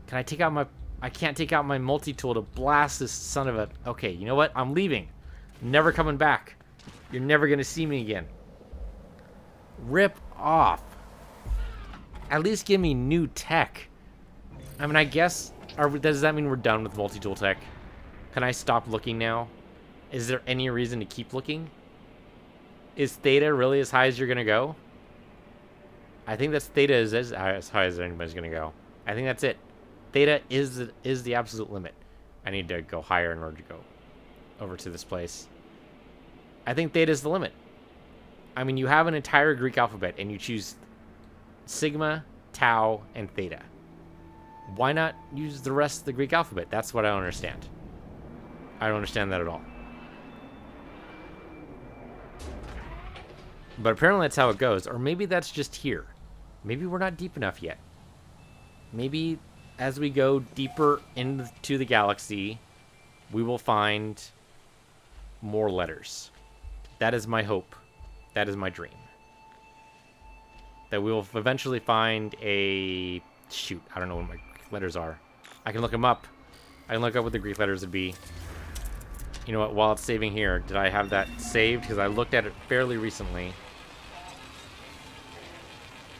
Speaker 1: Can I take out my... I can't take out my multi-tool to blast this son of a... Okay, you know what? I'm leaving. Never coming back. You're never going to see me again. Rip off. At least give me new tech. I mean, I guess... does that mean we're done with multi-tool tech? Can I stop looking now? Is there any reason to keep looking? Is Theta really as high as you're going to go? I think that's Theta is as high as anybody's going to go. I think that's it. Theta is the absolute limit. I need to go higher in order to go over to this place. I think Theta is the limit. I mean, you have an entire Greek alphabet, and you choose Sigma, Tau, and Theta. Why not use the rest of the Greek alphabet? That's what I don't understand. I don't understand that at all. But apparently that's how it goes. Or maybe that's just here. Maybe we're not deep enough yet. Maybe as we go deeper into the galaxy, we will find more letters. That is my hope. That is my dream. That we will eventually find a... Shoot, I don't know what my Greek letters are. I can look them up. I can look up what the Greek letters would be. You know what, while it's saving here, did I have that saved? Because I looked at it fairly recently.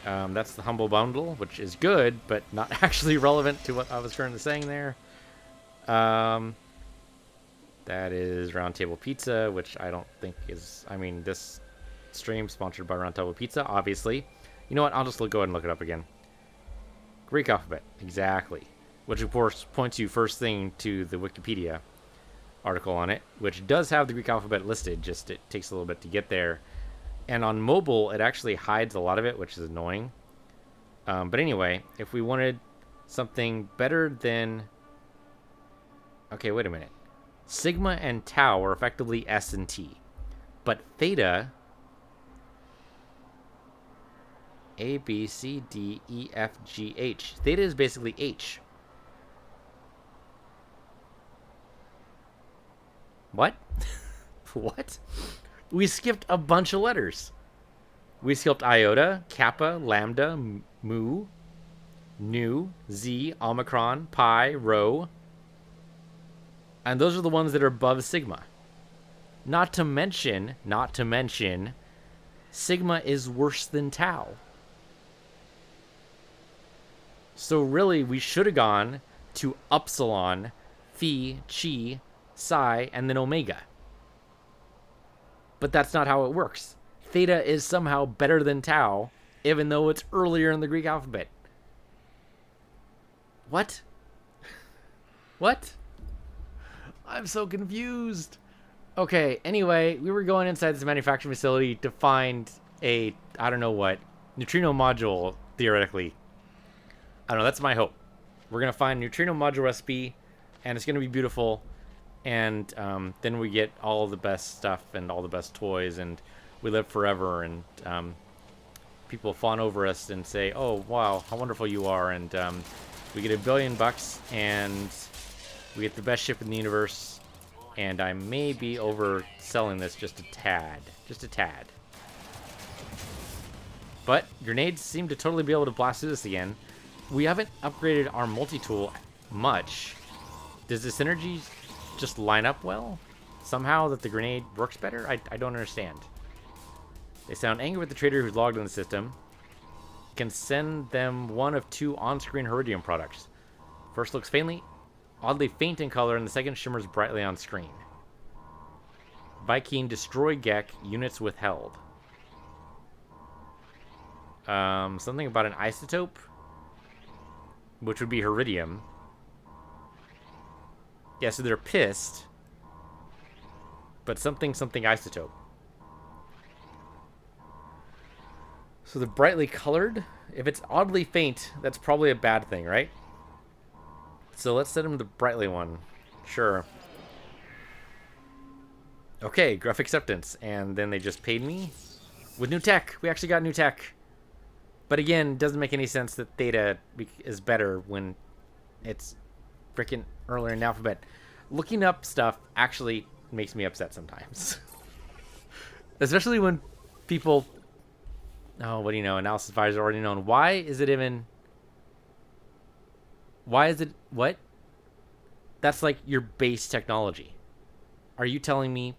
Speaker 1: That's the Humble Bundle, which is good, but not actually relevant to what I was currently saying there. That is Round Table Pizza, which I don't think is... I mean, this stream sponsored by Round Table Pizza, obviously. You know what, I'll just go ahead and look it up again. Greek alphabet, exactly. Which, of course, points you first thing to the Wikipedia article on it, which does have the Greek alphabet listed, just it takes a little bit to get there. And on mobile, it actually hides a lot of it, which is annoying. But anyway, if we wanted something better than... Okay, wait a minute. Sigma and Tau are effectively S and T. But Theta... A, B, C, D, E, F, G, H. Theta is basically H. What? What? We skipped a bunch of letters. We skipped iota, kappa, lambda, mu, nu, z, omicron, pi, rho. And those are the ones that are above sigma. Not to mention, sigma is worse than tau. So really, we should have gone to upsilon, phi, chi, psi, and then omega. But that's not how it works. Theta is somehow better than tau, even though it's earlier in the Greek alphabet. What? What? I'm so confused. Okay, anyway, we were going inside this manufacturing facility to find a, I don't know what, neutrino module, theoretically. I don't know, that's my hope. We're going to find a neutrino module recipe, and it's going to be beautiful. And then we get all the best stuff and all the best toys, and we live forever, and people fawn over us and say, oh, wow, how wonderful you are, and we get $1 billion, and we get the best ship in the universe, And I may be overselling this just a tad. Just a tad. But grenades seem to totally be able to blast through this again. We haven't upgraded our multi-tool much. Does the synergy just line up well? Somehow that the grenade works better? I don't understand. They sound angry with the trader who's logged in the system. Can send them one of 2 on-screen Heridium products. First looks oddly faint in color, and the second shimmers brightly on screen. Viking destroy Gek, units withheld. Something about an isotope, which would be Heridium. Yeah, so they're pissed, but something isotope. So they're brightly colored. If it's oddly faint, that's probably a bad thing, right? So let's send him the brightly one. Sure. Okay, graph acceptance. And then they just paid me with new tech. We actually got new tech. But again, doesn't make any sense that theta is better when it's freaking earlier in the alphabet. Looking up stuff actually makes me upset sometimes. Especially when people... Oh, what do you know? Analysis advisor already known. Why is it even... Why is it... What? That's like your base technology. Are you telling me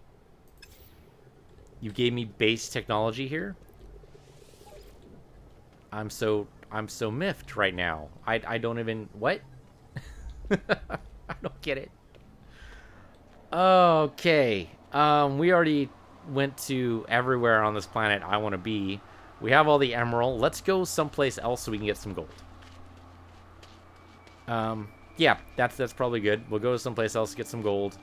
Speaker 1: you gave me base technology here? I'm so miffed right now. I don't even... What? I don't get it. Okay. We already went to everywhere on this planet I want to be. We have all the emerald. Let's go someplace else so we can get some gold. Yeah, that's probably good. We'll go someplace else to get some gold.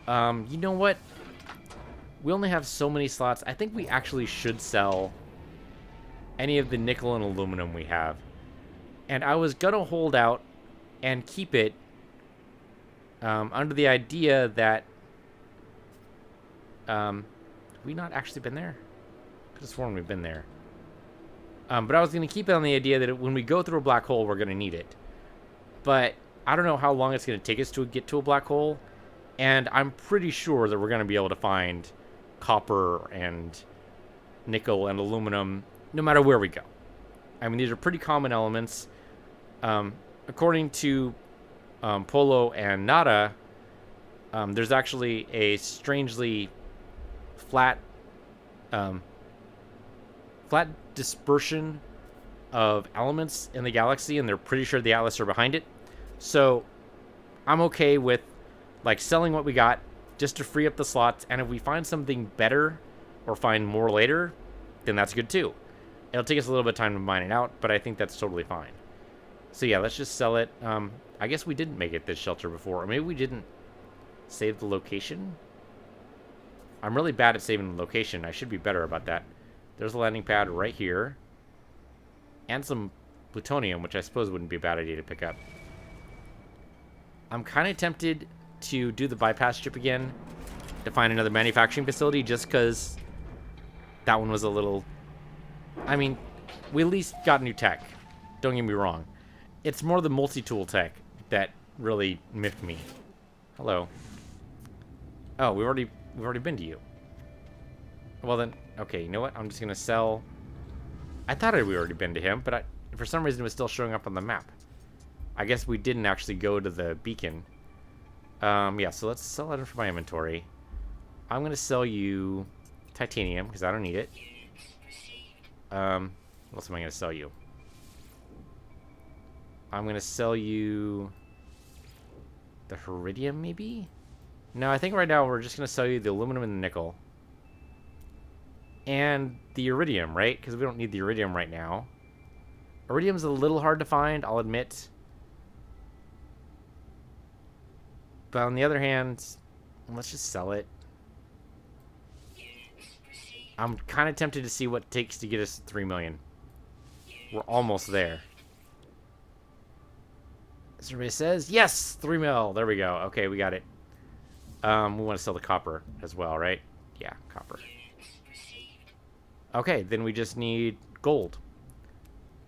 Speaker 1: You know what? We only have so many slots. I think we actually should sell any of the nickel and aluminum we have. And I was gonna hold out and keep it under the idea that we not actually been there? Could have sworn we've been there. But I was going to keep it on the idea that when we go through a black hole, we're going to need it. But I don't know how long it's going to take us to get to a black hole. And I'm pretty sure that we're going to be able to find copper and nickel and aluminum no matter where we go. I mean, these are pretty common elements. According to Polo and Nada, there's actually a strangely flat dispersion of elements in the galaxy, and they're pretty sure the Atlas are behind it. So I'm okay with like selling what we got just to free up the slots, and if we find something better or find more later, then that's good too. It'll take us a little bit of time to mine it out, but I think that's totally fine. So yeah, let's just sell it. I guess we didn't make it this shelter before, or maybe we didn't save the location. I'm really bad at saving the location. I should be better about that. There's a landing pad right here. And some plutonium, which I suppose wouldn't be a bad idea to pick up. I'm kind of tempted to do the bypass chip again to find another manufacturing facility, just because that one was a little... I mean, we at least got new tech. Don't get me wrong. It's more the multi-tool tech that really miffed me. Hello. Oh, we've already been to you. Well then, okay, you know what? I'm just gonna sell... I thought we already been to him, but for some reason it was still showing up on the map. I guess we didn't actually go to the beacon. Yeah, so let's sell that from my inventory. I'm gonna sell you titanium, because I don't need it. What else am I gonna sell you? I'm gonna sell you the Heridium, maybe? No, I think right now we're just gonna sell you the aluminum and the nickel. And the iridium, right? Because we don't need the iridium right now. Iridium's a little hard to find, I'll admit. But on the other hand, let's just sell it. I'm kind of tempted to see what it takes to get us 3 million. We're almost there. Everybody says, yes, 3 mil. There we go. Okay, we got it. We want to sell the copper as well, right? Yeah, copper. Okay, then we just need gold.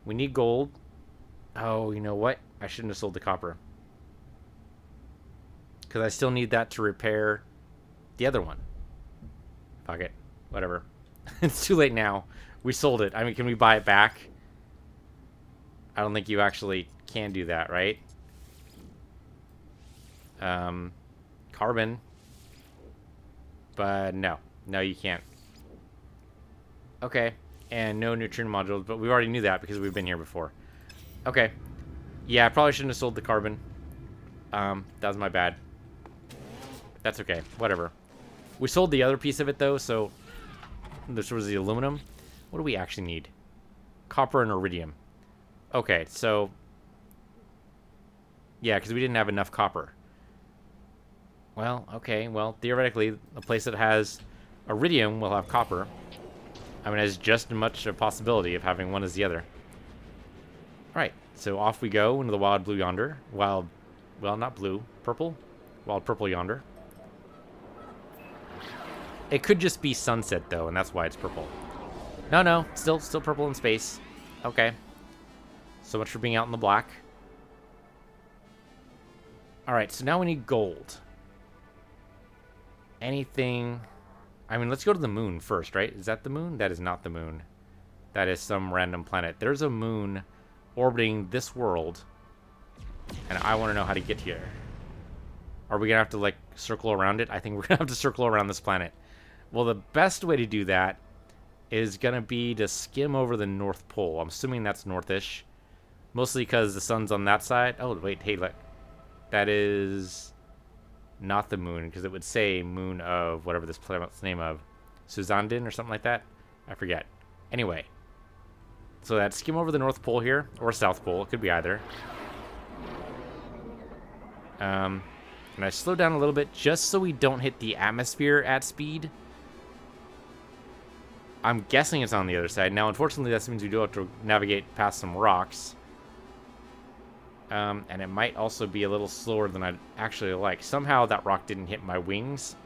Speaker 1: We need gold. Oh, you know what? I shouldn't have sold the copper. Because I still need that to repair the other one. Fuck it. Whatever. It's too late now. We sold it. I mean, can we buy it back? I don't think you actually can do that, right? Carbon. But no. No, you can't. Okay. And no neutrino modules, but we already knew that because we've been here before. Okay. Yeah, I probably shouldn't have sold the carbon. That was my bad. That's okay. Whatever. We sold the other piece of it, though, so... This was the aluminum. What do we actually need? Copper and iridium. Okay, so... Yeah, because we didn't have enough copper. Well, okay. Well, theoretically, a place that has iridium will have copper. I mean, it has just as much a possibility of having one as the other. Alright, so off we go into the wild blue yonder. Wild... Well, not blue. Purple? Wild purple yonder. It could just be sunset, though, and that's why it's purple. No. Still purple in space. Okay. So much for being out in the black. Alright, so now we need gold. Anything... I mean, let's go to the moon first, right? Is that the moon? That is not the moon. That is some random planet. There's a moon orbiting this world. And I want to know how to get here. Are we going to have to, like, circle around it? I think we're going to have to circle around this planet. Well, the best way to do that is going to be to skim over the North Pole. I'm assuming that's northish. Mostly because the sun's on that side. Oh, wait, hey, look. That is not the moon, because it would say moon of whatever this planet's name of. Suzandin or something like that? I forget. Anyway. So that skim over the North Pole here, or South Pole. It could be either. And I slow down a little bit just so we don't hit the atmosphere at speed. I'm guessing it's on the other side. Now, unfortunately, that means we do have to navigate past some rocks. And it might also be a little slower than I'd actually like. Somehow that rock didn't hit my wings.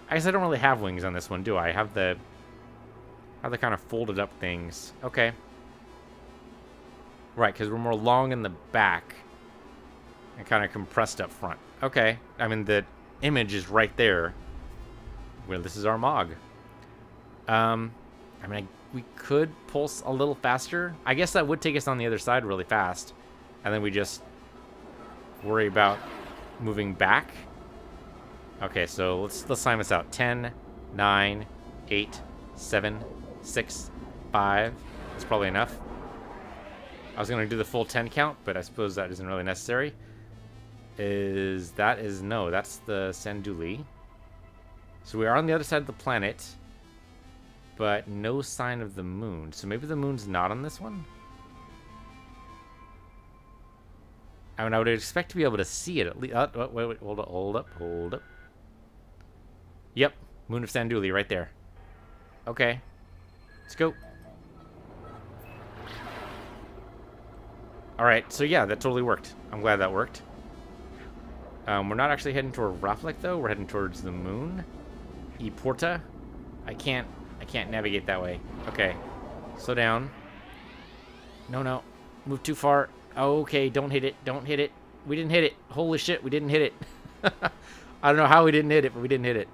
Speaker 1: I guess I don't really have wings on this one, do I? I have the kind of folded up things. Okay. Right, because we're more long in the back and kind of compressed up front. Okay. I mean, the image is right there. Well, this is our MOG. I mean, we could pulse a little faster. I guess that would take us on the other side really fast. And then we just worry about moving back. Okay, so let's time this out. 10, 9, 8, 7, 6, 5. That's probably enough. I was going to do the full 10 count, but I suppose that isn't really necessary. No, that's the Sanduli. So we are on the other side of the planet, but no sign of the moon. So maybe the moon's not on this one? I mean, I would expect to be able to see it at least. Wait, hold up. Yep, Moon of Sanduli right there. Okay, let's go. All right, so yeah, that totally worked. I'm glad that worked. We're not actually heading toward Raflik though. We're heading towards the moon. E Porta. I can't navigate that way. Okay, slow down. No, move too far. Okay, don't hit it. We didn't hit it. Holy shit, we didn't hit it. I don't know how we didn't hit it, but we didn't hit it.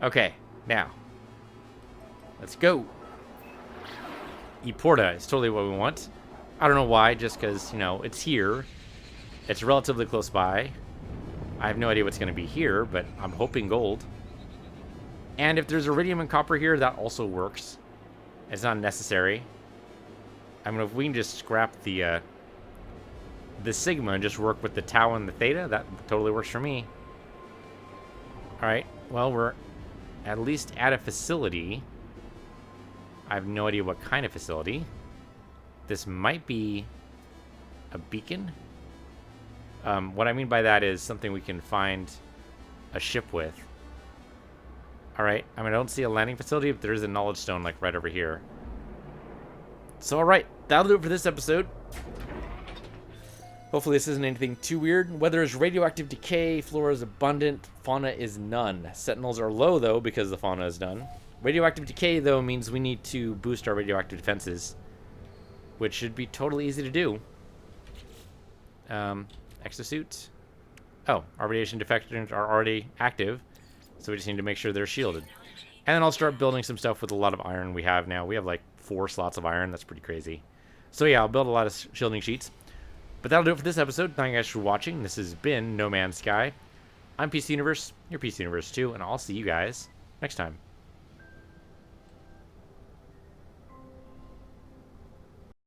Speaker 1: Okay, now. Let's go. E Porta is totally what we want. I don't know why, just because, you know, it's here. It's relatively close by. I have no idea what's going to be here, but I'm hoping gold. And if there's iridium and copper here, that also works. It's not necessary. I mean, if we can just scrap the sigma and just work with the tau and the theta, that totally works for me. Alright, well, we're at least at a facility. I have no idea what kind of facility. This might be a beacon. What I mean by that is something we can find a ship with. Alright, I mean, I don't see a landing facility, but there is a knowledge stone, like, right over here. So, alright, that'll do it for this episode. Hopefully this isn't anything too weird. Weather is radioactive decay, flora is abundant, fauna is none. Sentinels are low, though, because the fauna is none. Radioactive decay, though, means we need to boost our radioactive defenses, which should be totally easy to do. Exosuit. Oh, our radiation defectors are already active, so we just need to make sure they're shielded. And then I'll start building some stuff with a lot of iron we have now. We have like 4 slots of iron. That's pretty crazy. So yeah, I'll build a lot of shielding sheets. But that'll do it for this episode. Thank you guys for watching. This has been No Man's Sky. I'm PC Universe, your PC Universe too, and I'll see you guys next time.